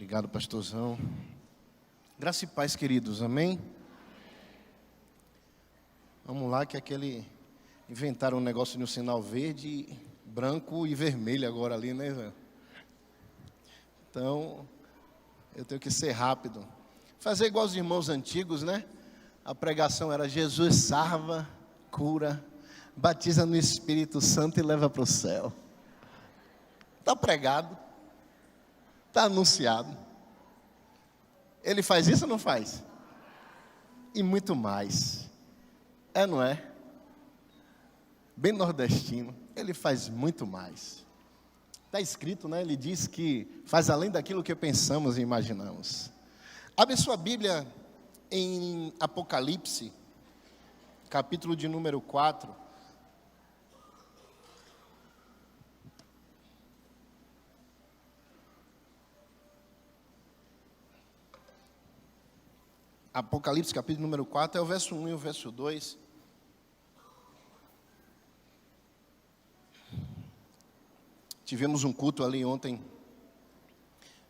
Obrigado, pastorzão. Graça e paz, queridos, amém? Vamos lá, que inventaram um negócio no sinal verde, branco e vermelho agora ali, né, Zé? Então, eu tenho que ser rápido. Fazer igual os irmãos antigos, né? A pregação era: Jesus salva, cura, batiza no Espírito Santo e leva para o céu. Está pregado, está anunciado. Ele faz isso ou não faz? E muito mais. É, não é? Bem nordestino, ele faz muito mais. Está escrito, né? Ele diz que faz além daquilo que pensamos e imaginamos. Abre sua Bíblia em Apocalipse, capítulo de número 4. Apocalipse, capítulo número 4, é o verso 1 e o verso 2. Tivemos um culto ali ontem,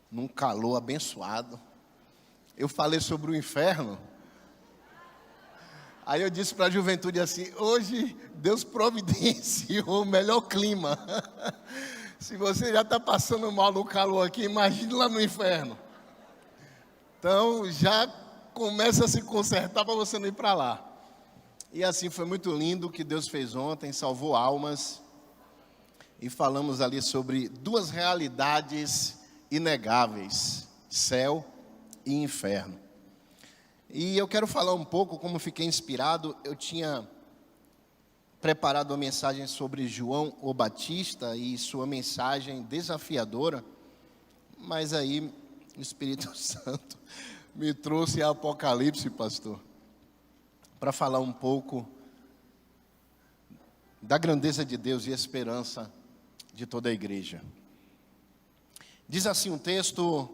num calor abençoado. Eu falei sobre o inferno. Aí eu disse para a juventude assim: hoje Deus providenciou o melhor clima. Se você já está passando mal no calor aqui, imagine lá no inferno. Então já começa a se consertar para você não ir para lá. E assim foi muito lindo o que Deus fez ontem, salvou almas. E falamos ali sobre duas realidades inegáveis: céu e inferno. E eu quero falar um pouco como fiquei inspirado. Eu tinha preparado uma mensagem sobre João o Batista e sua mensagem desafiadora, mas aí o Espírito Santo me trouxe a Apocalipse, pastor, para falar um pouco da grandeza de Deus e esperança de toda a igreja. Diz assim um texto: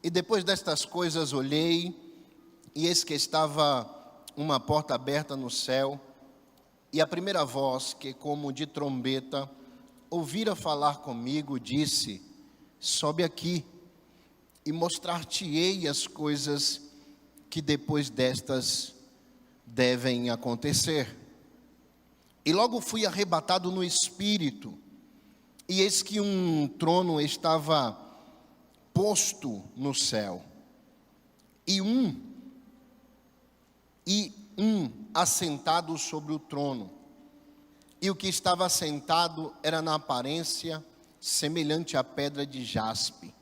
e depois destas coisas olhei, e eis que estava uma porta aberta no céu, e a primeira voz, que como de trombeta ouvira falar comigo, disse: sobe aqui, e mostrar-te-ei as coisas que depois destas devem acontecer. E logo fui arrebatado no Espírito, e eis que um trono estava posto no céu, e um assentado sobre o trono. E o que estava assentado era na aparência semelhante à pedra de jaspe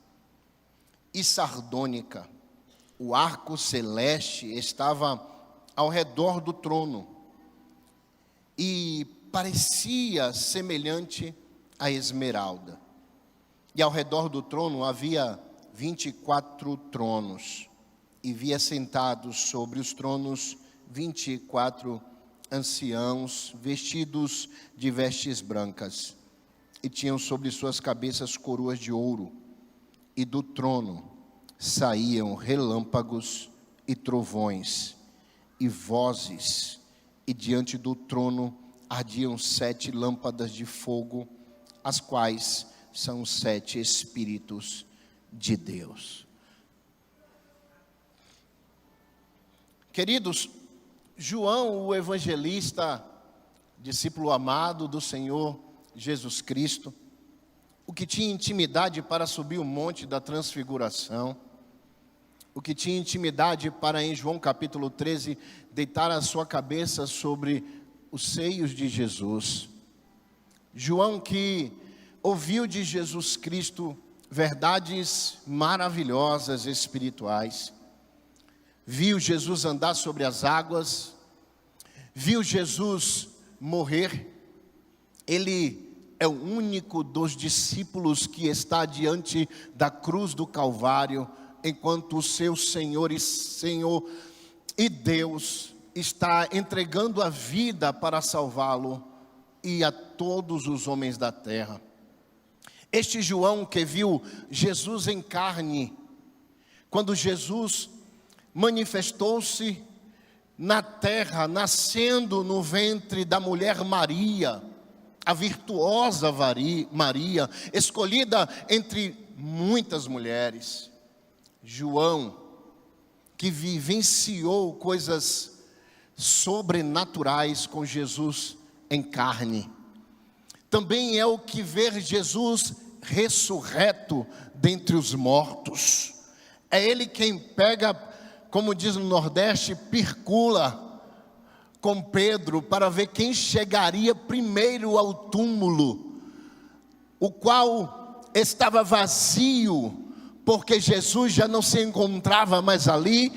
e sardônica. O arco celeste estava ao redor do trono e parecia semelhante a esmeralda. E ao redor do trono havia 24 tronos, e via sentados sobre os tronos 24 anciãos, vestidos de vestes brancas, e tinham sobre suas cabeças coroas de ouro, e do trono saíam relâmpagos e trovões, e vozes, e diante do trono ardiam 7 lâmpadas de fogo, as quais são os 7 Espíritos de Deus. Queridos, João, o evangelista, discípulo amado do Senhor Jesus Cristo, o que tinha intimidade para subir o monte da transfiguração, o que tinha intimidade para, em João capítulo 13, deitar a sua cabeça sobre os seios de Jesus. João, que ouviu de Jesus Cristo verdades maravilhosas espirituais, viu Jesus andar sobre as águas, viu Jesus morrer. Ele é o único dos discípulos que está diante da cruz do Calvário, enquanto o seu Senhor e Deus está entregando a vida para salvá-lo e a todos os homens da terra. Este João que viu Jesus em carne, quando Jesus manifestou-se na terra, nascendo no ventre da mulher Maria, a virtuosa Maria, escolhida entre muitas mulheres. João, que vivenciou coisas sobrenaturais com Jesus em carne, também é o que vê Jesus ressurreto dentre os mortos. É ele quem pega, como diz no Nordeste, pircula com Pedro para ver quem chegaria primeiro ao túmulo, o qual estava vazio, porque Jesus já não se encontrava mais ali,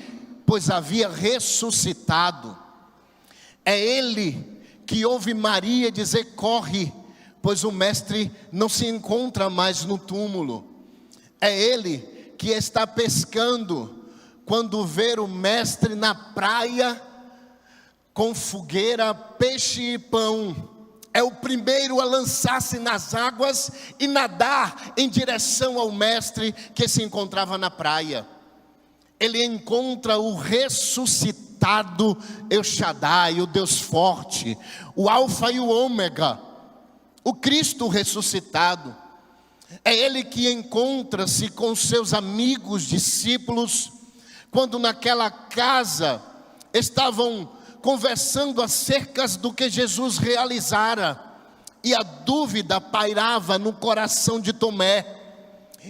pois havia ressuscitado. É ele que ouve Maria dizer: corre, pois o mestre não se encontra mais no túmulo. É ele que está pescando quando vê o mestre na praia com fogueira, peixe e pão. É o primeiro a lançar-se nas águas e nadar em direção ao mestre que se encontrava na praia. Ele encontra o ressuscitado El Shaddai, o Deus forte, o Alfa e o Ômega, o Cristo ressuscitado. É ele que encontra-se com seus amigos, discípulos, quando naquela casa estavam conversando acerca do que Jesus realizara, e a dúvida pairava no coração de Tomé,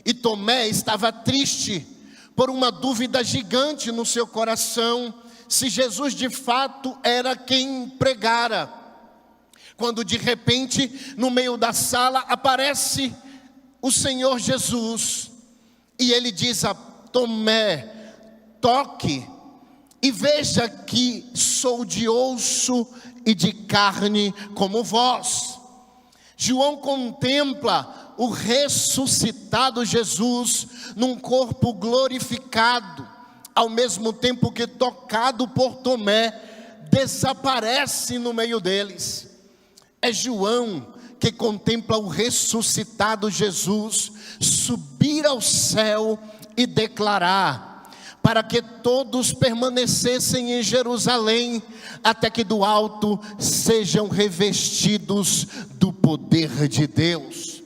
e Tomé estava triste por uma dúvida gigante no seu coração, se Jesus de fato era quem pregara, quando de repente no meio da sala aparece o Senhor Jesus, e ele diz a Tomé: toque e veja que sou de osso e de carne como vós. João contempla o ressuscitado Jesus num corpo glorificado, ao mesmo tempo que, tocado por Tomé, desaparece no meio deles. É João que contempla o ressuscitado Jesus subir ao céu e declarar para que todos permanecessem em Jerusalém, até que do alto sejam revestidos do poder de Deus.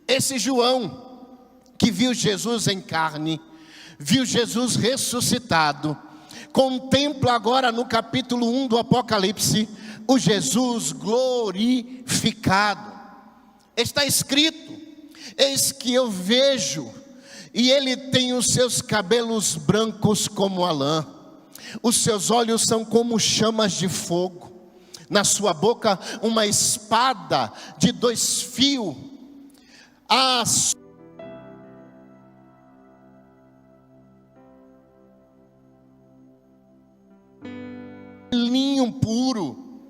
Esse João, que viu Jesus em carne, viu Jesus ressuscitado, contempla agora no capítulo 1 do Apocalipse, o Jesus glorificado. Está escrito: eis que eu vejo, e ele tem os seus cabelos brancos como a lã, os seus olhos são como chamas de fogo, na sua boca uma espada de 2 fios, linho puro,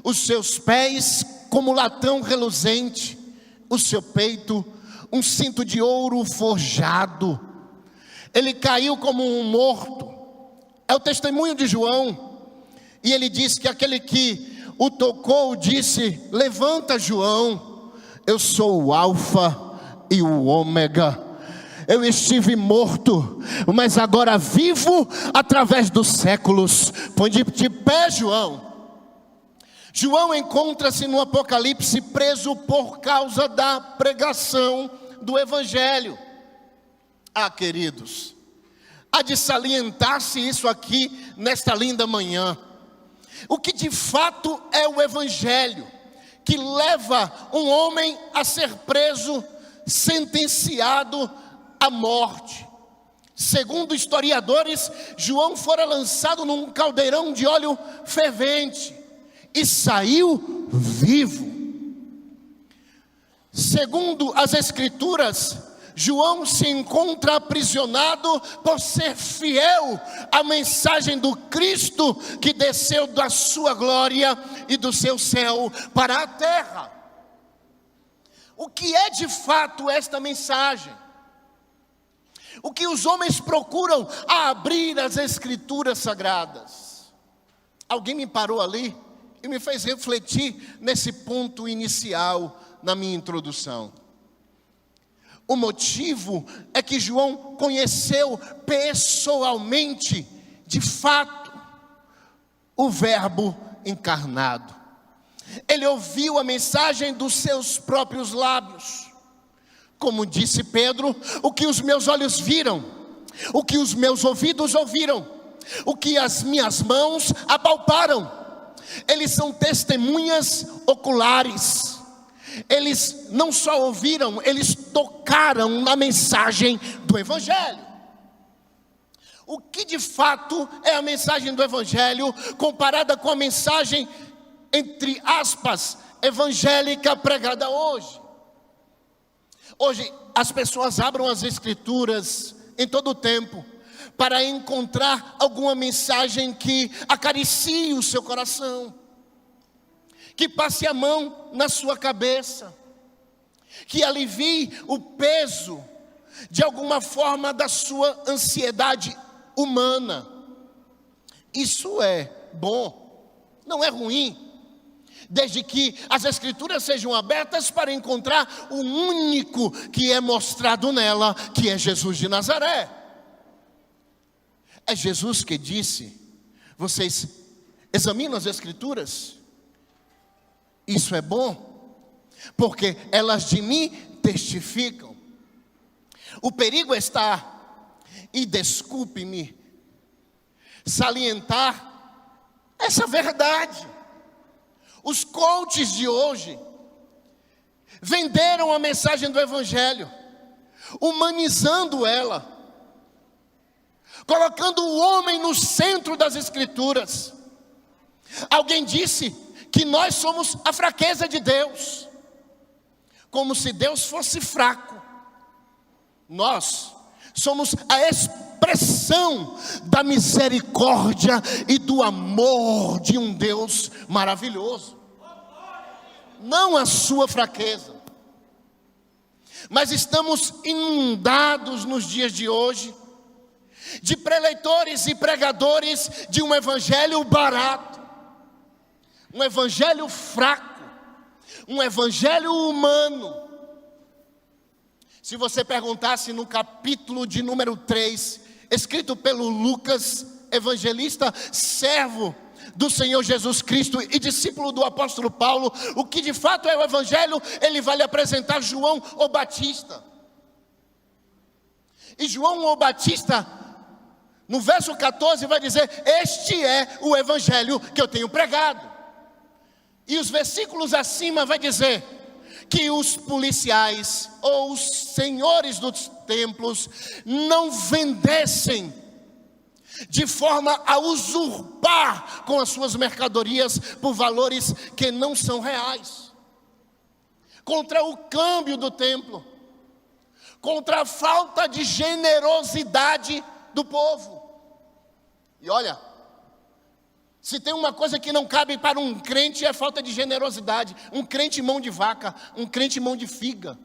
os seus pés como latão reluzente, o seu peito um cinto de ouro forjado. Ele caiu como um morto. É o testemunho de João. E ele diz que aquele que o tocou disse: levanta, João, eu sou o Alfa e o Ômega. Eu estive morto, mas agora vivo através dos séculos. Põe de pé, João. João encontra-se no Apocalipse preso por causa da pregação do Evangelho. Ah, queridos, há de salientar-se isso aqui nesta linda manhã. O que de fato é o Evangelho que leva um homem a ser preso, sentenciado à morte? Segundo historiadores, João fora lançado num caldeirão de óleo fervente e saiu vivo. Segundo as Escrituras, João se encontra aprisionado por ser fiel à mensagem do Cristo que desceu da sua glória e do seu céu para a terra. O que é de fato esta mensagem? O que os homens procuram a abrir as Escrituras sagradas? Alguém me parou ali e me fez refletir nesse ponto inicial na minha introdução. O motivo é que João conheceu pessoalmente, de fato, o Verbo encarnado. Ele ouviu a mensagem dos seus próprios lábios. Como disse Pedro: o que os meus olhos viram, o que os meus ouvidos ouviram, o que as minhas mãos apalparam. Eles são testemunhas oculares. Eles não só ouviram, eles tocaram na mensagem do Evangelho. O que de fato é a mensagem do Evangelho comparada com a mensagem, entre aspas, evangélica pregada hoje? Hoje as pessoas abrem as Escrituras em todo o tempo para encontrar alguma mensagem que acaricie o seu coração, que passe a mão na sua cabeça, que alivie o peso de alguma forma da sua ansiedade humana. Isso é bom, não é ruim, desde que as Escrituras sejam abertas para encontrar o único que é mostrado nela, que é Jesus de Nazaré. É Jesus que disse: vocês examinam as Escrituras, isso é bom, porque elas de mim testificam. O perigo está, e desculpe-me salientar essa verdade, os coaches de hoje venderam a mensagem do Evangelho, humanizando ela, colocando o homem no centro das Escrituras. Alguém disse que nós somos a fraqueza de Deus, como se Deus fosse fraco. Nós somos a expressão da misericórdia e do amor de um Deus maravilhoso, não a sua fraqueza. Mas estamos inundados nos dias de hoje de preletores e pregadores de um evangelho barato, um evangelho fraco, um evangelho humano. Se você perguntasse no capítulo de número 3, escrito pelo Lucas, evangelista, servo do Senhor Jesus Cristo e discípulo do apóstolo Paulo, o que de fato é o Evangelho, ele vai lhe apresentar João o Batista. E João o Batista, no verso 14, vai dizer: este é o Evangelho que eu tenho pregado. E os versículos acima vai dizer que os policiais ou os senhores dos templos não vendessem de forma a usurpar com as suas mercadorias por valores que não são reais, contra o câmbio do templo, contra a falta de generosidade do povo. E olha, se tem uma coisa que não cabe para um crente, é falta de generosidade. Um crente mão de vaca, um crente mão de figa,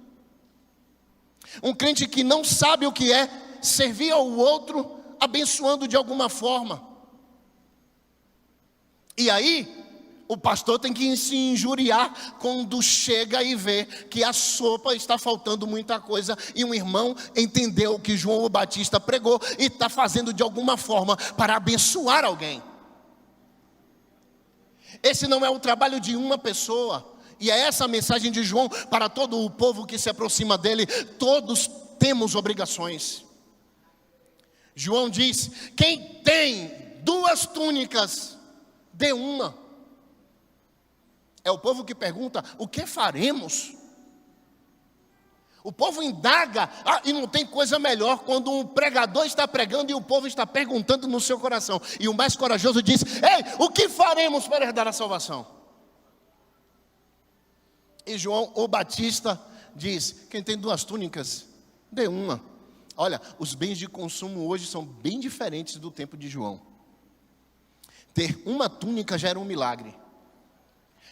um crente que não sabe o que é servir ao outro, abençoando de alguma forma. E aí, o pastor tem que se injuriar quando chega e vê que a sopa está faltando muita coisa, e um irmão entendeu o que João o Batista pregou e está fazendo de alguma forma para abençoar alguém. Esse não é o trabalho de uma pessoa, e é essa a mensagem de João para todo o povo que se aproxima dele. Todos temos obrigações. João diz: quem tem 2 túnicas, dê uma. É o povo que pergunta: o que faremos? O povo indaga, e não tem coisa melhor quando um pregador está pregando e o povo está perguntando no seu coração. E o mais corajoso diz: ei, o que faremos para herdar a salvação? E João o Batista diz: quem tem 2 túnicas, dê uma. Olha, os bens de consumo hoje são bem diferentes do tempo de João. Ter uma túnica já era um milagre.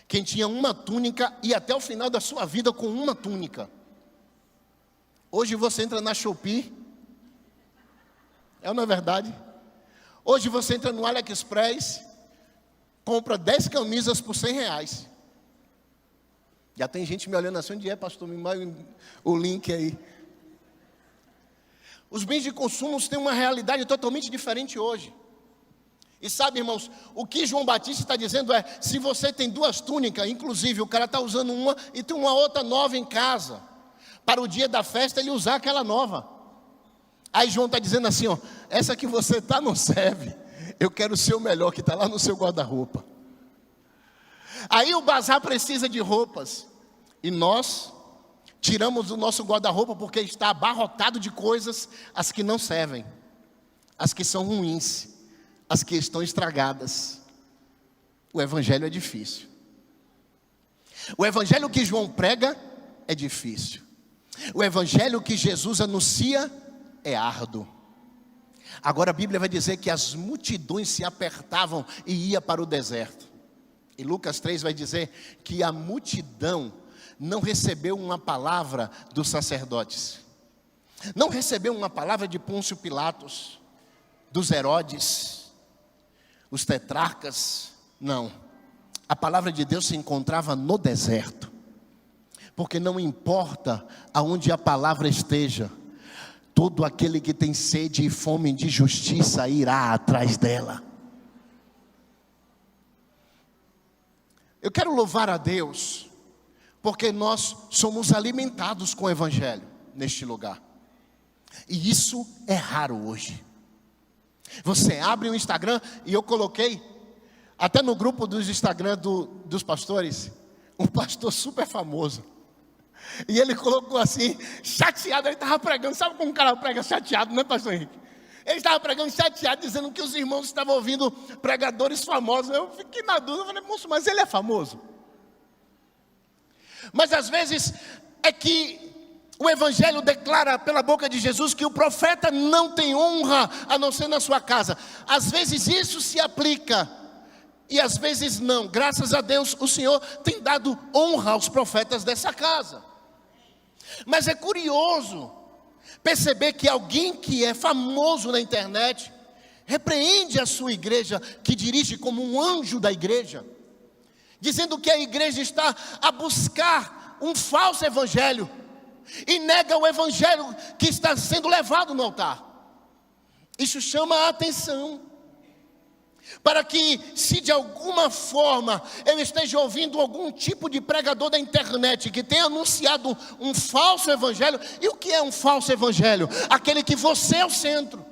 Quem tinha uma túnica ia até o final da sua vida com uma túnica. Hoje você entra na Shopee, não é verdade? Hoje você entra no AliExpress, compra 10 camisas por R$100. Já tem gente me olhando assim: onde é, pastor? Me manda o link aí. Os bens de consumo têm uma realidade totalmente diferente hoje. E sabe, irmãos, o que João Batista está dizendo é: se você tem 2 túnicas, inclusive o cara está usando uma e tem uma outra nova em casa, para o dia da festa ele usar aquela nova. Aí João está dizendo assim, ó, essa que você está não serve. Eu quero ser o melhor que está lá no seu guarda-roupa. Aí o bazar precisa de roupas. E nós tiramos o nosso guarda-roupa porque está abarrotado de coisas, as que não servem, as que são ruins, as que estão estragadas. O evangelho é difícil. O evangelho que João prega é difícil. O evangelho que Jesus anuncia é árduo. Agora a Bíblia vai dizer que as multidões se apertavam e ia para o deserto. E Lucas 3 vai dizer que a multidão não recebeu uma palavra dos sacerdotes, não recebeu uma palavra de Pôncio Pilatos, dos Herodes, os tetrarcas, não. A palavra de Deus se encontrava no deserto, porque não importa aonde a palavra esteja, todo aquele que tem sede e fome de justiça irá atrás dela. Eu quero louvar a Deus, porque nós somos alimentados com o evangelho neste lugar. E isso é raro hoje. Você abre o Instagram, e eu coloquei, até no grupo dos Instagram dos pastores, um pastor super famoso. E ele colocou assim, chateado, ele estava pregando, sabe como um cara prega chateado, não é, pastor Henrique? Ele estava pregando chateado, dizendo que os irmãos estavam ouvindo pregadores famosos. Eu fiquei na dúvida, eu falei, moço, mas ele é famoso? Mas às vezes é que o evangelho declara pela boca de Jesus que o profeta não tem honra a não ser na sua casa. Às vezes isso se aplica e às vezes não. Graças a Deus o Senhor tem dado honra aos profetas dessa casa. Mas é curioso perceber que alguém que é famoso na internet repreende a sua igreja, que dirige como um anjo da igreja, dizendo que a igreja está a buscar um falso evangelho e nega o evangelho que está sendo levado no altar. Isso chama a atenção, para que, se de alguma forma eu esteja ouvindo algum tipo de pregador da internet que tenha anunciado um falso evangelho. E o que é um falso evangelho? Aquele que você é o centro,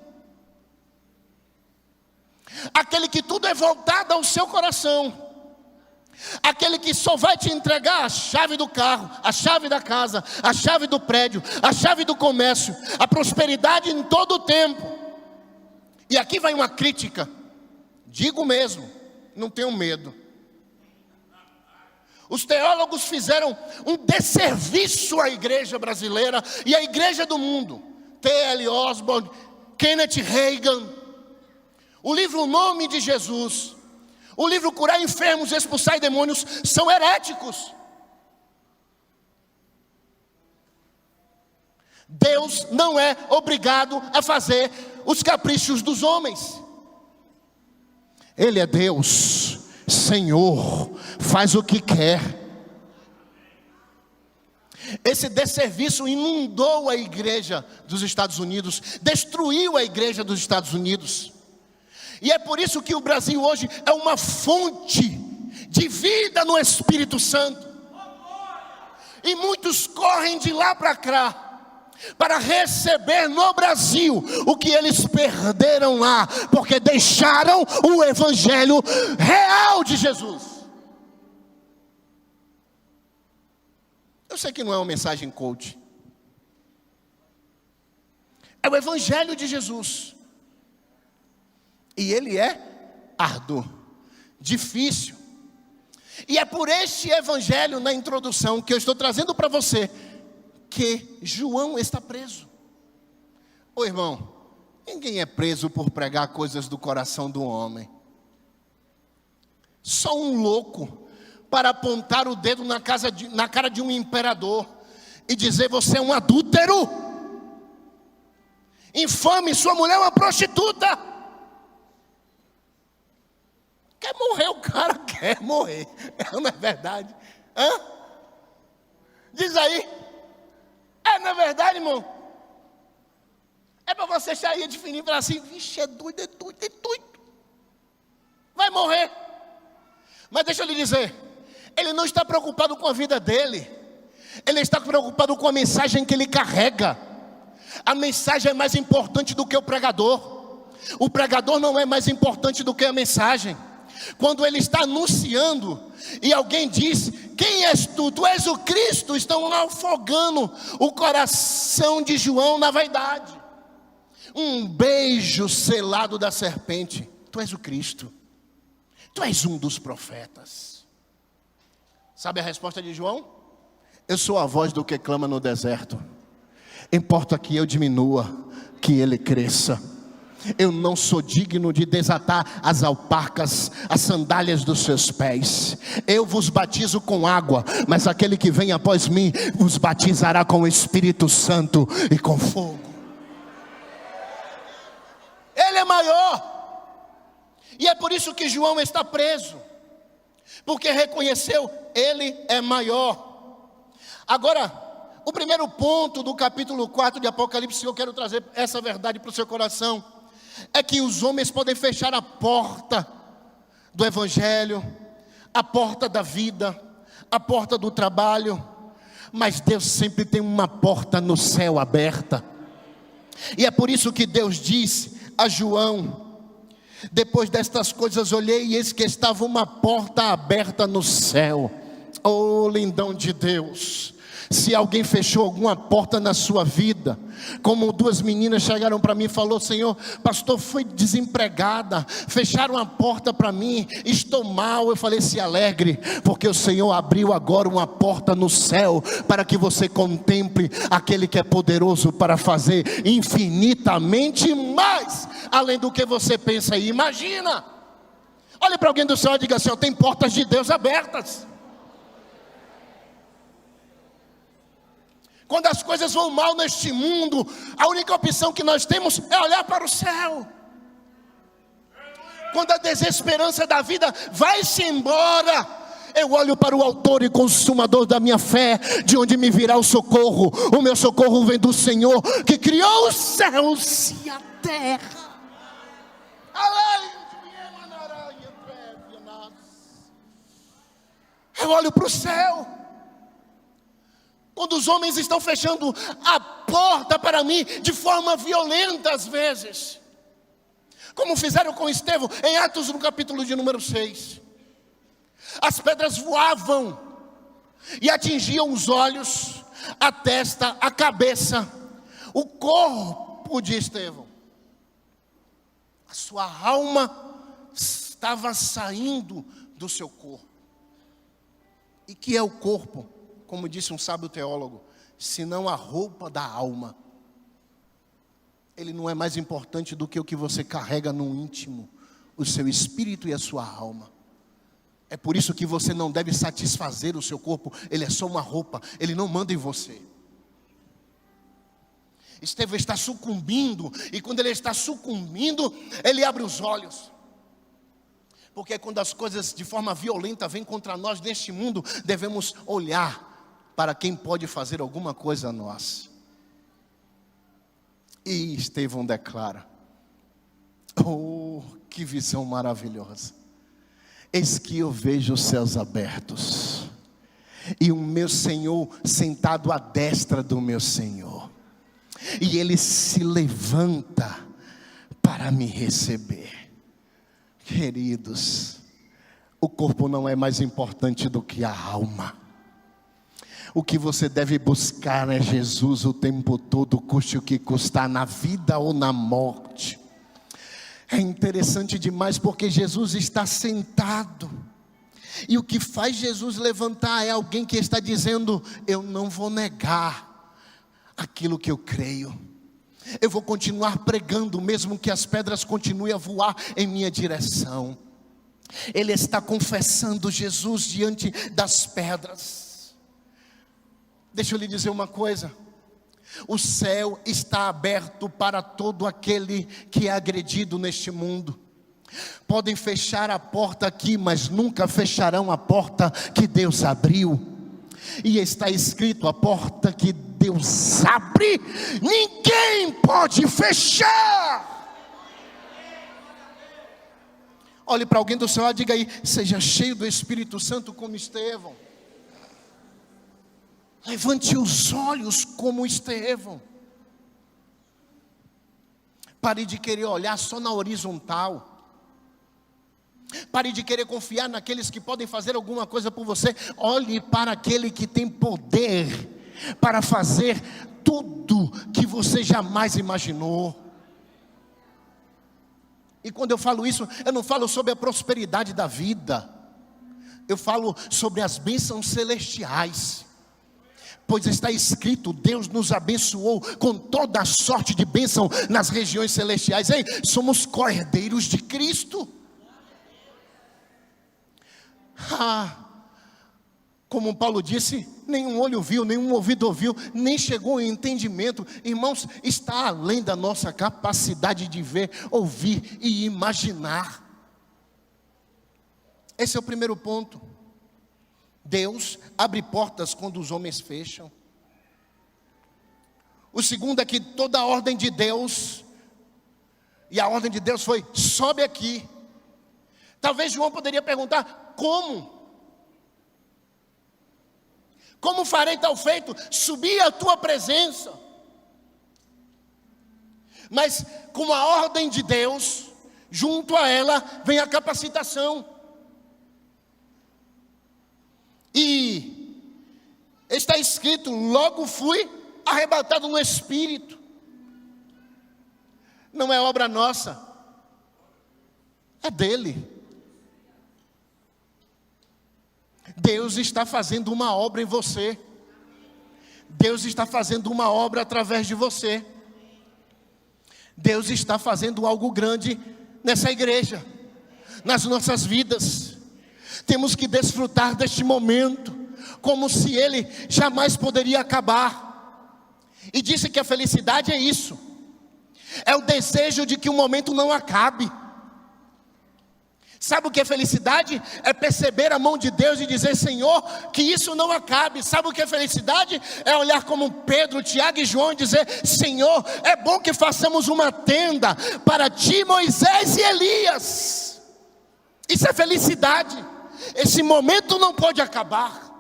aquele que tudo é voltado ao seu coração, aquele que só vai te entregar a chave do carro, a chave da casa, a chave do prédio, a chave do comércio, a prosperidade em todo o tempo. E aqui vai uma crítica, digo mesmo, não tenho medo. Os teólogos fizeram um desserviço à igreja brasileira e à igreja do mundo. T.L. Osborne, Kenneth Hagin, o livro O Nome de Jesus, o livro Curar Enfermos e Expulsar Demônios são heréticos. Deus não é obrigado a fazer os caprichos dos homens. Ele é Deus, Senhor, faz o que quer. Esse desserviço inundou a igreja dos Estados Unidos, destruiu a igreja dos Estados Unidos. E é por isso que o Brasil hoje é uma fonte de vida no Espírito Santo. E muitos correm de lá para cá para receber no Brasil o que eles perderam lá, porque deixaram o evangelho real de Jesus. Eu sei que não é uma mensagem coach, é o evangelho de Jesus, e ele é árduo, difícil. E é por este evangelho, na introdução, que eu estou trazendo para você, que João está preso. Ô irmão, ninguém é preso por pregar coisas do coração do homem. Só um louco para apontar o dedo na cara de um imperador e dizer: você é um adúltero, infame, sua mulher é uma prostituta. Quer morrer, o cara quer morrer, não é verdade? Diz aí. Não é verdade, irmão? É para você sair de fininho e falar assim: vixe, é doido, é doido, é doido, vai morrer. Mas deixa eu lhe dizer, ele não está preocupado com a vida dele, ele está preocupado com a mensagem que ele carrega. A mensagem é mais importante do que o pregador. O pregador não é mais importante do que a mensagem. Quando ele está anunciando e alguém diz: quem és tu? Tu és o Cristo. Estão afogando o coração de João na vaidade. Um beijo selado da serpente. Tu és o Cristo. Tu és um dos profetas. Sabe a resposta de João? Eu sou a voz do que clama no deserto. Importa que eu diminua, que ele cresça. Eu não sou digno de desatar as alparcas, as sandálias dos seus pés. Eu vos batizo com água, mas aquele que vem após mim vos batizará com o Espírito Santo e com fogo. Ele é maior. E é por isso que João está preso, porque reconheceu, ele é maior. Agora, o primeiro ponto do capítulo 4 de Apocalipse, eu quero trazer essa verdade para o seu coração, é que os homens podem fechar a porta do Evangelho, a porta da vida, a porta do trabalho, mas Deus sempre tem uma porta no céu aberta. E é por isso que Deus disse a João: depois destas coisas olhei e eis que estava uma porta aberta no céu. Oh, lindão de Deus! Se alguém fechou alguma porta na sua vida, como duas meninas chegaram para mim e falaram: Senhor, pastor, fui desempregada, fecharam a porta para mim, estou mal. Eu falei: se alegre, porque o Senhor abriu agora uma porta no céu, para que você contemple aquele que é poderoso para fazer infinitamente mais, além do que você pensa e imagina. Olhe para alguém do céu e diga assim: tem portas de Deus abertas. Quando as coisas vão mal neste mundo, a única opção que nós temos é olhar para o céu. Quando a desesperança da vida vai-se embora, eu olho para o autor e consumador da minha fé, de onde me virá o socorro. O meu socorro vem do Senhor, que criou os céus e a terra. Eu olho para o céu. Quando os homens estão fechando a porta para mim de forma violenta às vezes, como fizeram com Estevão em Atos no capítulo de número 6. As pedras voavam e atingiam os olhos, a testa, a cabeça, o corpo de Estevão. A sua alma estava saindo do seu corpo. E que é o corpo? Como disse um sábio teólogo, senão a roupa da alma. Ele não é mais importante do que o que você carrega no íntimo, o seu espírito e a sua alma. É por isso que você não deve satisfazer o seu corpo. Ele é só uma roupa, ele não manda em você. Estevão está sucumbindo, e quando ele está sucumbindo, ele abre os olhos. Porque quando as coisas de forma violenta vêm contra nós neste mundo, devemos olhar para quem pode fazer alguma coisa a nós. E Estevão declara: oh, que visão maravilhosa! Eis que eu vejo os céus abertos, e o meu Senhor sentado à destra do meu Senhor, e Ele se levanta para me receber. Queridos, o corpo não é mais importante do que a alma. O que você deve buscar é Jesus o tempo todo, custe o que custar, na vida ou na morte. É interessante demais, porque Jesus está sentado, e o que faz Jesus levantar é alguém que está dizendo: eu não vou negar aquilo que eu creio, eu vou continuar pregando, mesmo que as pedras continuem a voar em minha direção. Ele está confessando Jesus diante das pedras. Deixa eu lhe dizer uma coisa: o céu está aberto para todo aquele que é agredido neste mundo. Podem fechar a porta aqui, mas nunca fecharão a porta que Deus abriu. E está escrito: a porta que Deus abre, ninguém pode fechar. Olhe para alguém do céu e diga aí: seja cheio do Espírito Santo como Estevão. Levante os olhos como Estevão. Pare de querer olhar só na horizontal. Pare de querer confiar naqueles que podem fazer alguma coisa por você. Olhe para aquele que tem poder para fazer tudo que você jamais imaginou. E quando eu falo isso, eu não falo sobre a prosperidade da vida. Eu falo sobre as bênçãos celestiais. Pois está escrito, Deus nos abençoou com toda a sorte de bênção nas regiões celestiais. Ei, somos co-herdeiros de Cristo. Como Paulo disse, nenhum olho viu, nenhum ouvido ouviu, nem chegou em entendimento. Irmãos, está além da nossa capacidade de ver, ouvir e imaginar. Esse é o primeiro ponto. Deus abre portas quando os homens fecham. O segundo é que toda a ordem de Deus, e a ordem de Deus foi: sobe aqui. Talvez João poderia perguntar: como? Como farei tal feito? Subir à tua presença. Mas com a ordem de Deus, junto a ela vem a capacitação. E está escrito: logo fui arrebatado no Espírito. Não é obra nossa, é dele. Deus está fazendo uma obra em você. Deus está fazendo uma obra através de você. Deus está fazendo algo grande nessa igreja, nas nossas vidas. Temos que desfrutar deste momento como se ele jamais poderia acabar. E disse que a felicidade é isso, é o desejo de que o momento não acabe. Sabe o que é felicidade? É perceber a mão de Deus e dizer: Senhor, que isso não acabe. Sabe o que é felicidade? É olhar como Pedro, Tiago e João e dizer: Senhor, é bom que façamos uma tenda para ti, Moisés e Elias. Isso é felicidade. Esse momento não pode acabar.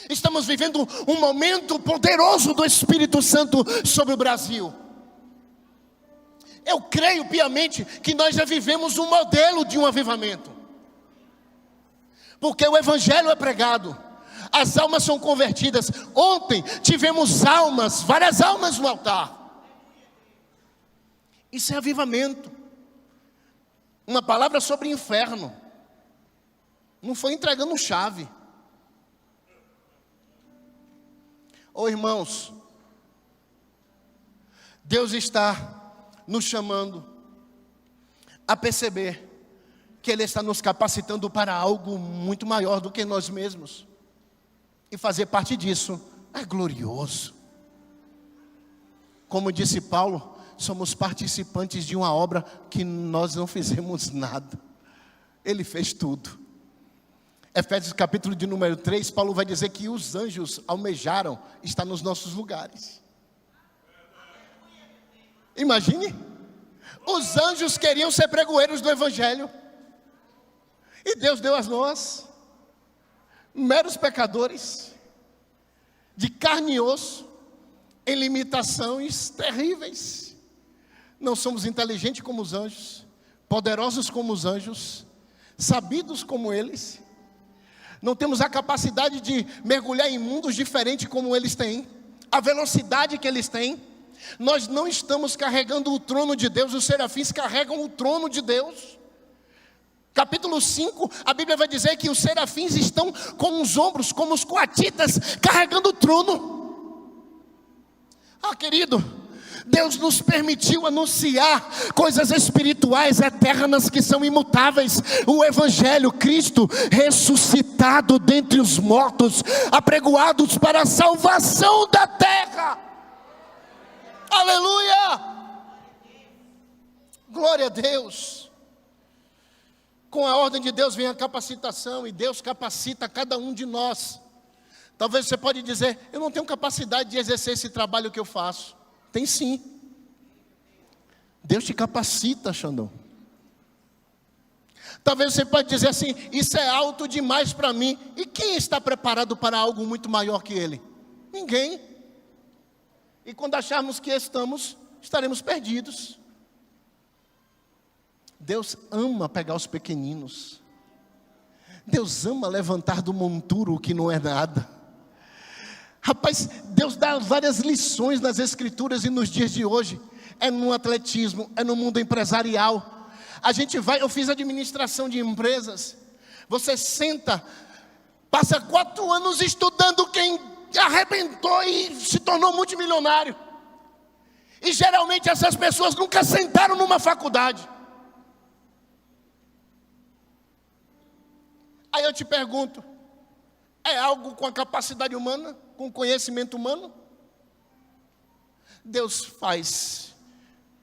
Estamos vivendo um momento poderoso do Espírito Santo sobre o Brasil. Eu creio piamente que nós já vivemos um modelo de um avivamento. Porque o Evangelho é pregado, as almas são convertidas. Ontem tivemos almas, várias almas no altar. Isso é avivamento. Uma palavra sobre inferno. Não foi entregando chave. Irmãos, Deus está nos chamando a perceber que Ele está nos capacitando para algo muito maior do que nós mesmos. E fazer parte disso é glorioso. Como disse Paulo, somos participantes de uma obra que nós não fizemos nada. Ele fez tudo. Efésios capítulo de número 3, Paulo vai dizer que os anjos almejaram estar nos nossos lugares. Imagine, os anjos queriam ser pregoeiros do Evangelho, e Deus deu a nós, meros pecadores, de carne e osso, em limitações terríveis. Não somos inteligentes como os anjos, poderosos como os anjos, sabidos como eles. Não temos a capacidade de mergulhar em mundos diferentes como eles têm, a velocidade que eles têm. Nós não estamos carregando o trono de Deus, os serafins carregam o trono de Deus. Capítulo 5, a Bíblia vai dizer que os serafins estão com os ombros, como os coatitas, carregando o trono. Querido, Deus nos permitiu anunciar coisas espirituais eternas que são imutáveis. O Evangelho, Cristo ressuscitado dentre os mortos, apregoados para a salvação da terra. Aleluia! Glória a Deus. Com a ordem de Deus vem a capacitação, e Deus capacita cada um de nós. Talvez você pode dizer: eu não tenho capacidade de exercer esse trabalho que eu faço. Tem sim. Deus te capacita, Xandão. Talvez você pode dizer assim: isso é alto demais para mim. E quem está preparado para algo muito maior que ele? Ninguém. E quando acharmos que estamos, estaremos perdidos. Deus ama pegar os pequeninos. Deus ama levantar do monturo o que não é nada. Rapaz, Deus dá várias lições nas Escrituras e nos dias de hoje. É no atletismo, é no mundo empresarial. A gente vai, eu fiz administração de empresas. Você senta, passa 4 anos estudando quem arrebentou e se tornou multimilionário. E geralmente essas pessoas nunca sentaram numa faculdade. Aí eu te pergunto, é algo com a capacidade humana, com o conhecimento humano? Deus faz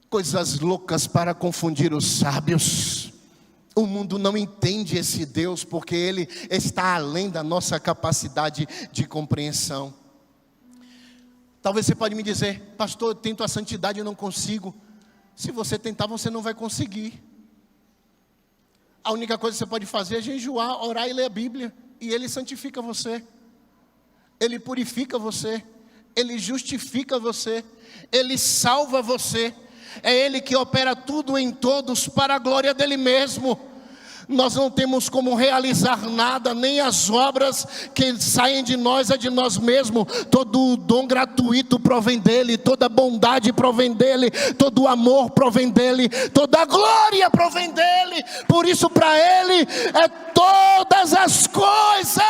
coisas loucas para confundir os sábios. O mundo não entende esse Deus, porque Ele está além da nossa capacidade de compreensão. Talvez você pode me dizer, pastor, eu tento a santidade e não consigo. Se você tentar, você não vai conseguir. A única coisa que você pode fazer é jejuar, orar e ler a Bíblia. E Ele santifica você. Ele purifica você. Ele justifica você. Ele salva você. É Ele que opera tudo em todos para a glória dEle mesmo. Nós não temos como realizar nada, nem as obras que saem de nós é de nós mesmos. Todo o dom gratuito provém dEle, toda a bondade provém dEle, todo o amor provém dEle, toda a glória provém dEle. Por isso para Ele é todas as coisas.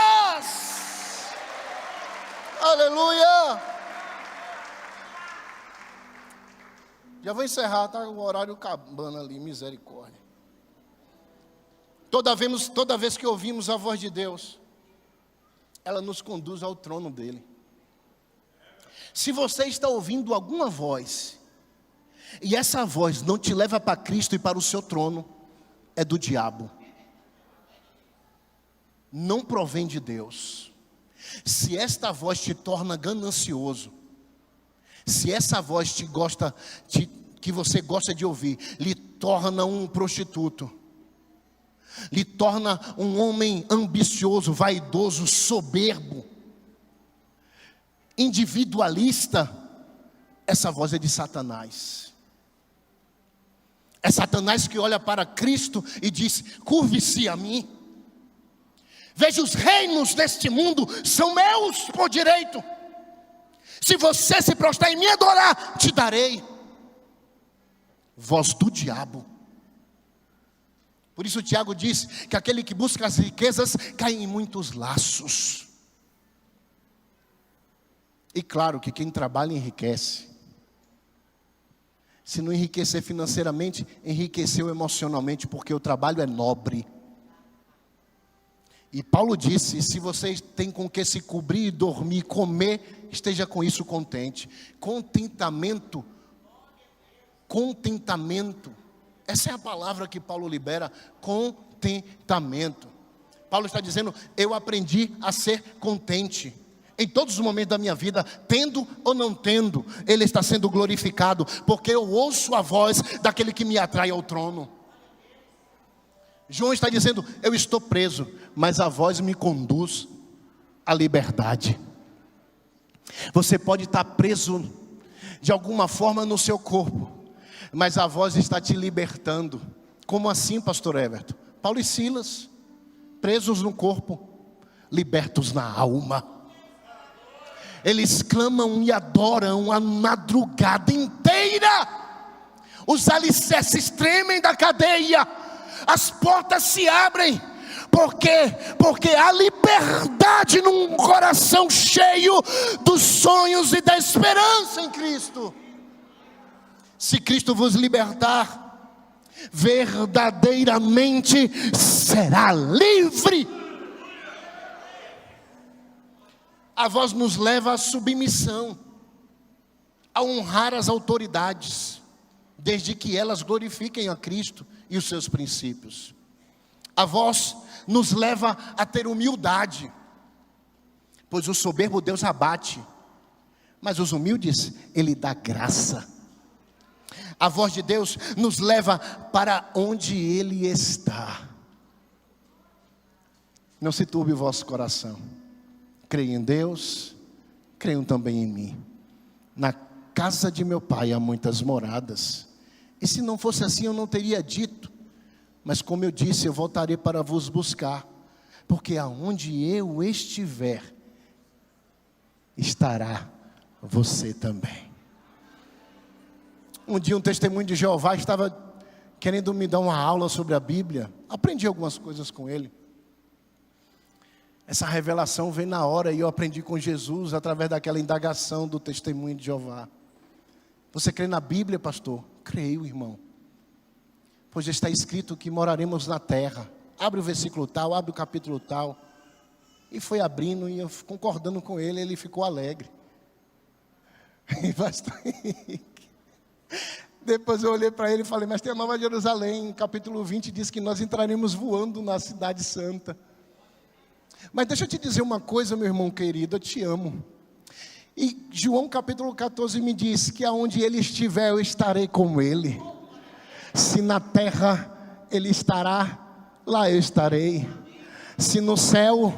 Aleluia. Já vou encerrar, tá? O horário acabando ali, misericórdia. Toda vez que ouvimos a voz de Deus, ela nos conduz ao trono dEle. Se você está ouvindo alguma voz, e essa voz não te leva para Cristo e para o seu trono, é do diabo. Não provém de Deus. Se esta voz te torna ganancioso, se essa voz que você gosta de ouvir, lhe torna um prostituto, lhe torna um homem ambicioso, vaidoso, soberbo, individualista, essa voz é de Satanás. É Satanás que olha para Cristo e diz: curve-se a mim. Veja, os reinos deste mundo são meus por direito. Se você se prostrar e me adorar, te darei. Voz do diabo. Por isso Tiago diz que aquele que busca as riquezas cai em muitos laços. E claro que quem trabalha enriquece. Se não enriquecer financeiramente, enriqueceu emocionalmente, porque o trabalho é nobre. E Paulo disse: se você tem com que se cobrir, dormir, comer, esteja com isso contente. Contentamento. Essa é a palavra que Paulo libera, contentamento. Paulo está dizendo: eu aprendi a ser contente. Em todos os momentos da minha vida, tendo ou não tendo, Ele está sendo glorificado, porque eu ouço a voz daquele que me atrai ao trono. João está dizendo: eu estou preso, mas a voz me conduz à liberdade. Você pode estar preso de alguma forma no seu corpo, mas a voz está te libertando. Como assim, pastor Everton? Paulo e Silas, presos no corpo, libertos na alma. Eles clamam e adoram a madrugada inteira. Os alicerces tremem da cadeia. As portas se abrem. Por quê? Porque há liberdade num coração cheio dos sonhos e da esperança em Cristo. Se Cristo vos libertar, verdadeiramente será livre. A voz nos leva à submissão, a honrar as autoridades, desde que elas glorifiquem a Cristo e os seus princípios. A voz nos leva a ter humildade, pois o soberbo Deus abate, mas os humildes Ele dá graça. A voz de Deus nos leva para onde Ele está. Não se turbe o vosso coração. Creia em Deus, creiam também em mim. Na casa de meu pai há muitas moradas. E se não fosse assim, eu não teria dito. Mas como eu disse, eu voltarei para vos buscar. Porque aonde eu estiver, estará você também. Um dia um testemunho de Jeová estava querendo me dar uma aula sobre a Bíblia. Aprendi algumas coisas com ele. Essa revelação veio na hora e eu aprendi com Jesus através daquela indagação do testemunho de Jeová. Você crê na Bíblia, pastor? Creio, irmão. Pois está escrito que moraremos na terra. Abre o versículo tal, abre o capítulo tal. E foi abrindo e eu concordando com ele, ele ficou alegre. E bastante. Depois eu olhei para ele e falei, mas tem a Nova Jerusalém, capítulo 20 diz que nós entraremos voando na cidade santa. Mas deixa eu te dizer uma coisa, meu irmão querido, eu te amo. E João capítulo 14 me diz que aonde ele estiver eu estarei com ele. Se na terra ele estará, lá eu estarei. Se no céu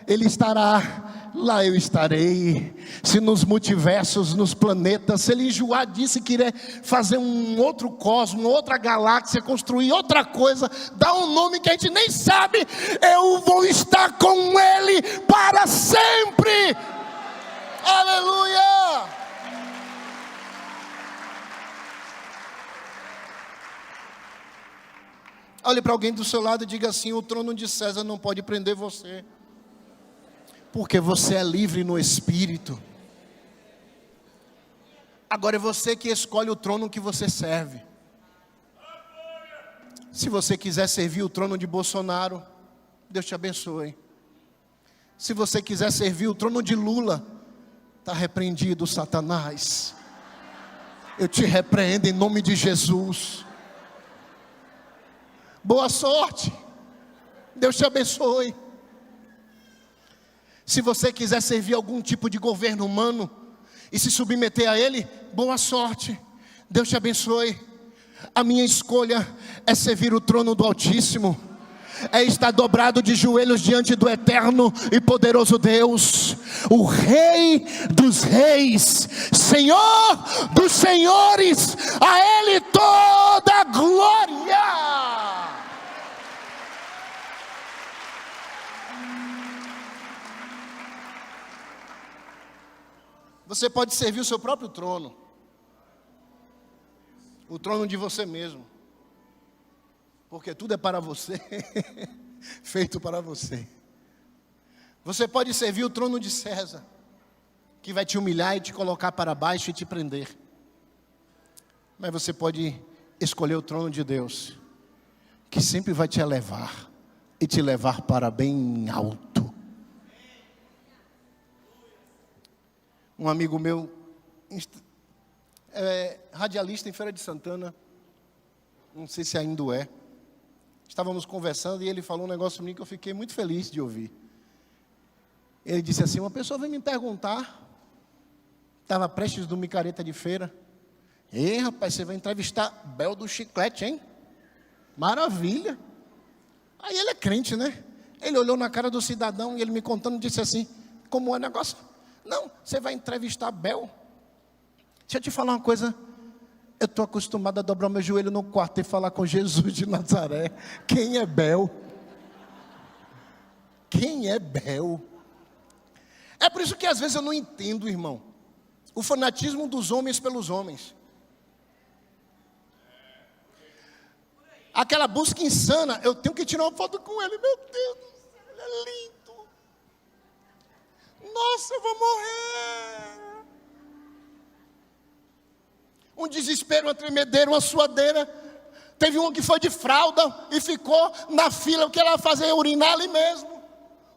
ele estará, lá eu estarei. Se nos multiversos, nos planetas, se ele enjoar disse que iria fazer um outro cosmo, outra galáxia, construir outra coisa, dá um nome que a gente nem sabe, eu vou estar com ele para sempre. Aleluia! Olhe para alguém do seu lado e diga assim: o trono de César não pode prender você, porque você é livre no Espírito. Agora é você que escolhe o trono que você serve. Se você quiser servir o trono de Bolsonaro, Deus te abençoe. Se você quiser servir o trono de Lula, está repreendido, Satanás. Eu te repreendo em nome de Jesus. Boa sorte. Deus te abençoe. Se você quiser servir algum tipo de governo humano e se submeter a ele, boa sorte. Deus te abençoe. A minha escolha é servir o trono do Altíssimo. É estar dobrado de joelhos diante do eterno e poderoso Deus, o Rei dos reis, Senhor dos senhores, a Ele toda a glória. Você pode servir o seu próprio trono, o trono de você mesmo. Porque tudo é para você, feito para você. Você pode servir o trono de César, que vai te humilhar e te colocar para baixo e te prender. Mas você pode escolher o trono de Deus, que sempre vai te elevar e te levar para bem alto. Um amigo meu, radialista em Feira de Santana, não sei se ainda é. Estávamos conversando e ele falou um negócio para mim que eu fiquei muito feliz de ouvir. Ele disse assim: uma pessoa veio me perguntar, estava prestes no micareta de feira. Ei, rapaz, você vai entrevistar Bel do Chiclete, hein? Maravilha. Aí ele é crente, né? Ele olhou na cara do cidadão e ele me contando, disse assim: como é o negócio? Não, você vai entrevistar Bel? Deixa eu te falar uma coisa. Eu estou acostumado a dobrar meu joelho no quarto e falar com Jesus de Nazaré. Quem é Bel? Quem é Bel? É por isso que às vezes eu não entendo, irmão, o fanatismo dos homens pelos homens. Aquela busca insana, eu tenho que tirar uma foto com ele, meu Deus do céu, ele é lindo. Nossa, eu vou morrer. Um desespero, uma tremedeira, uma suadeira. Teve um que foi de fralda e ficou na fila, porque ela ia fazer urinar ali mesmo,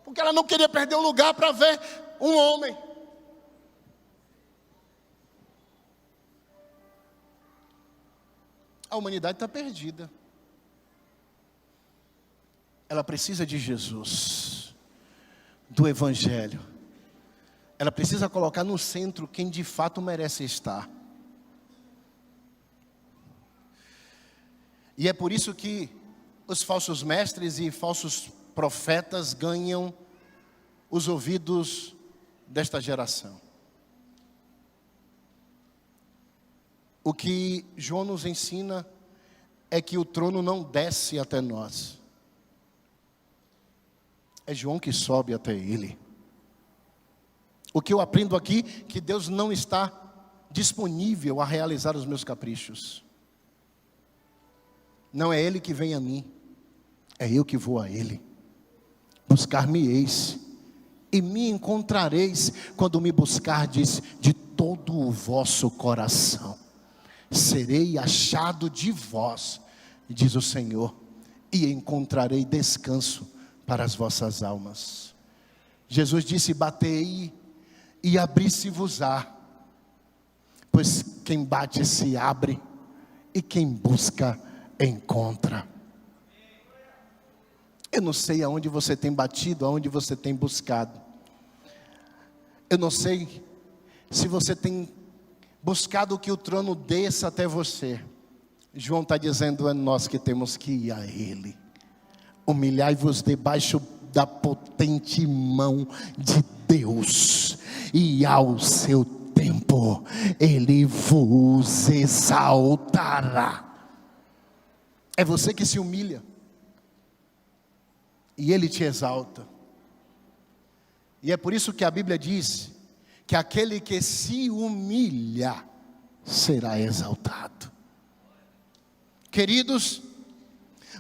porque ela não queria perder o lugar para ver um homem. A humanidade está perdida. Ela precisa de Jesus, do Evangelho. Ela precisa colocar no centro quem de fato merece estar. E é por isso que os falsos mestres e falsos profetas ganham os ouvidos desta geração. O que João nos ensina é que o trono não desce até nós. É João que sobe até ele. O que eu aprendo aqui, que Deus não está disponível a realizar os meus caprichos. Não é Ele que vem a mim, é eu que vou a Ele. Buscar-me-eis, e me encontrareis, quando me buscardes de todo o vosso coração. Serei achado de vós, diz o Senhor, e encontrarei descanso para as vossas almas. Jesus disse: batei e abri-se-vos-á, pois quem bate se abre, e quem busca encontra. Eu não sei aonde você tem batido, aonde você tem buscado. Eu não sei se você tem buscado que o trono desça até você. João está dizendo: é nós que temos que ir a Ele. Humilhai-vos debaixo da potente mão de Deus, e ao seu tempo Ele vos exaltará. É você que se humilha, e Ele te exalta. E é por isso que a Bíblia diz que aquele que se humilha será exaltado. Queridos,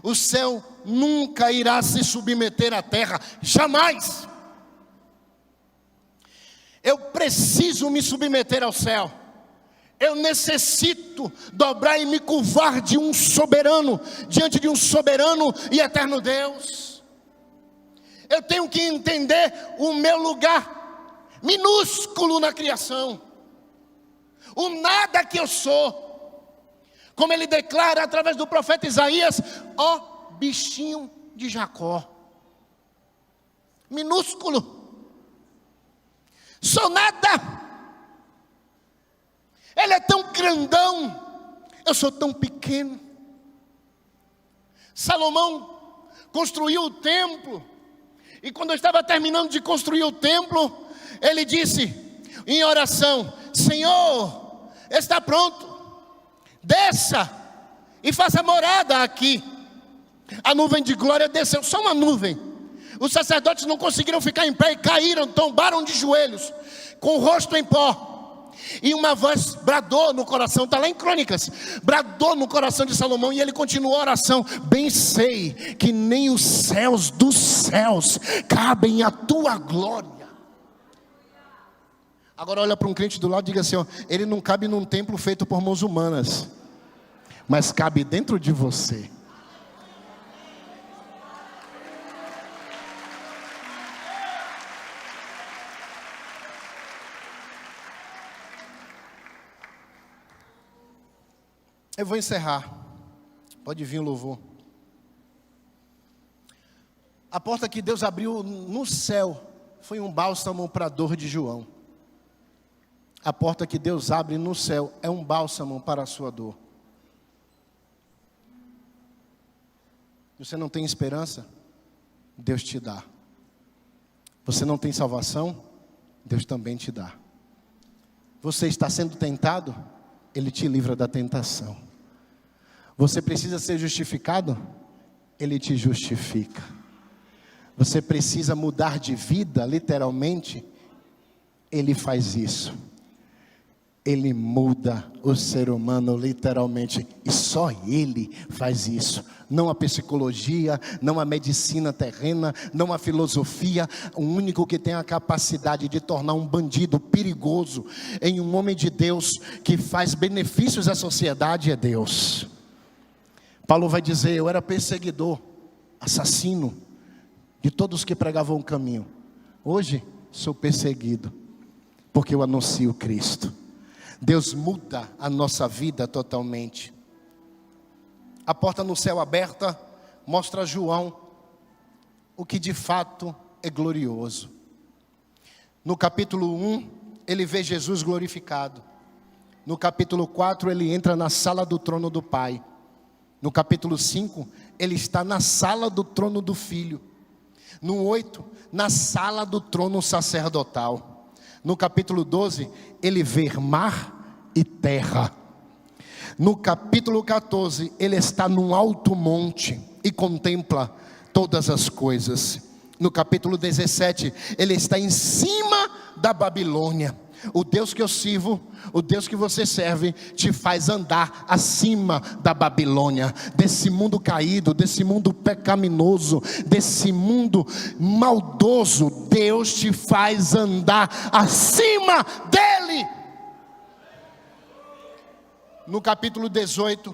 o céu nunca irá se submeter à terra, jamais. Eu preciso me submeter ao céu. Eu necessito dobrar e me curvar diante de um soberano e eterno Deus. Eu tenho que entender o meu lugar minúsculo na criação, o nada que eu sou. Como ele declara através do profeta Isaías: ó bichinho de Jacó, minúsculo, sou nada. Ele é tão grandão, eu sou tão pequeno. Salomão construiu o templo, e quando eu estava terminando de construir o templo, ele disse em oração: Senhor, está pronto, desça e faça morada aqui. A nuvem de glória desceu, só uma nuvem. Os sacerdotes não conseguiram ficar em pé e caíram, tombaram de joelhos, com o rosto em pó. E uma voz bradou no coração, está lá em Crônicas, bradou no coração de Salomão, e ele continuou a oração: bem sei que nem os céus dos céus cabem à tua glória. Agora olha para um crente do lado e diga assim: ó, ele não cabe num templo feito por mãos humanas, mas cabe dentro de você. Eu vou encerrar. Pode vir o louvor. A porta que Deus abriu no céu foi um bálsamo para a dor de João. A porta que Deus abre no céu é um bálsamo para a sua dor. Você não tem esperança? Deus te dá. Você não tem salvação? Deus também te dá. Você está sendo tentado? Ele te livra da tentação. Você precisa ser justificado? Ele te justifica. Você precisa mudar de vida, literalmente? Ele faz isso. Ele muda o ser humano literalmente, e só Ele faz isso. Não a psicologia, não a medicina terrena, não a filosofia. O único que tem a capacidade de tornar um bandido perigoso em um homem de Deus que faz benefícios à sociedade é Deus. Paulo vai dizer: eu era perseguidor, assassino de todos que pregavam o caminho. Hoje sou perseguido porque eu anuncio Cristo. Deus muda a nossa vida totalmente. A porta no céu aberta mostra a João o que de fato é glorioso. No capítulo 1, ele vê Jesus glorificado. No capítulo 4, ele entra na sala do trono do Pai. No capítulo 5, ele está na sala do trono do Filho. No 8, na sala do trono sacerdotal. No capítulo 12, ele vê mar e terra. No capítulo 14, ele está num alto monte e contempla todas as coisas. No capítulo 17, ele está em cima da Babilônia. O Deus que eu sirvo, o Deus que você serve, te faz andar acima da Babilônia, desse mundo caído, desse mundo pecaminoso, desse mundo maldoso. Deus te faz andar acima dele. No capítulo 18,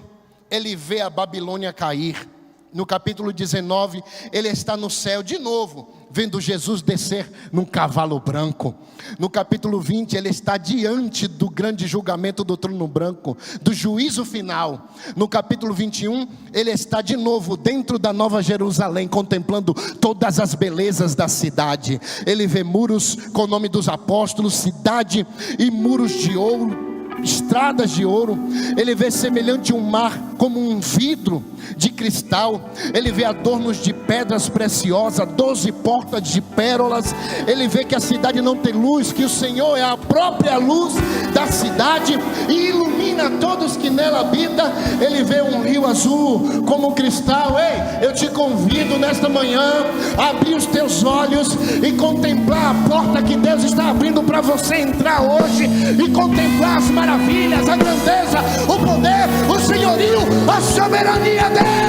ele vê a Babilônia cair. No capítulo 19, ele está no céu de novo, vendo Jesus descer num cavalo branco. No capítulo 20, ele está diante do grande julgamento do trono branco, do juízo final. No capítulo 21, ele está de novo dentro da Nova Jerusalém, contemplando todas as belezas da cidade. Ele vê muros com o nome dos apóstolos, cidade e muros de ouro, estradas de ouro. Ele vê semelhante um mar como um vidro de cristal. Ele vê adornos de pedras preciosas, 12 portas de pérolas. Ele vê que a cidade não tem luz, que o Senhor é a própria luz da cidade e ilumina todos que nela habitam. Ele vê um rio azul como um cristal. Ei, eu te convido nesta manhã a abrir os teus olhos e contemplar a porta que Deus está abrindo para você entrar hoje e contemplar as maravilhas, a grandeza, o poder, o senhorio, a soberania dele.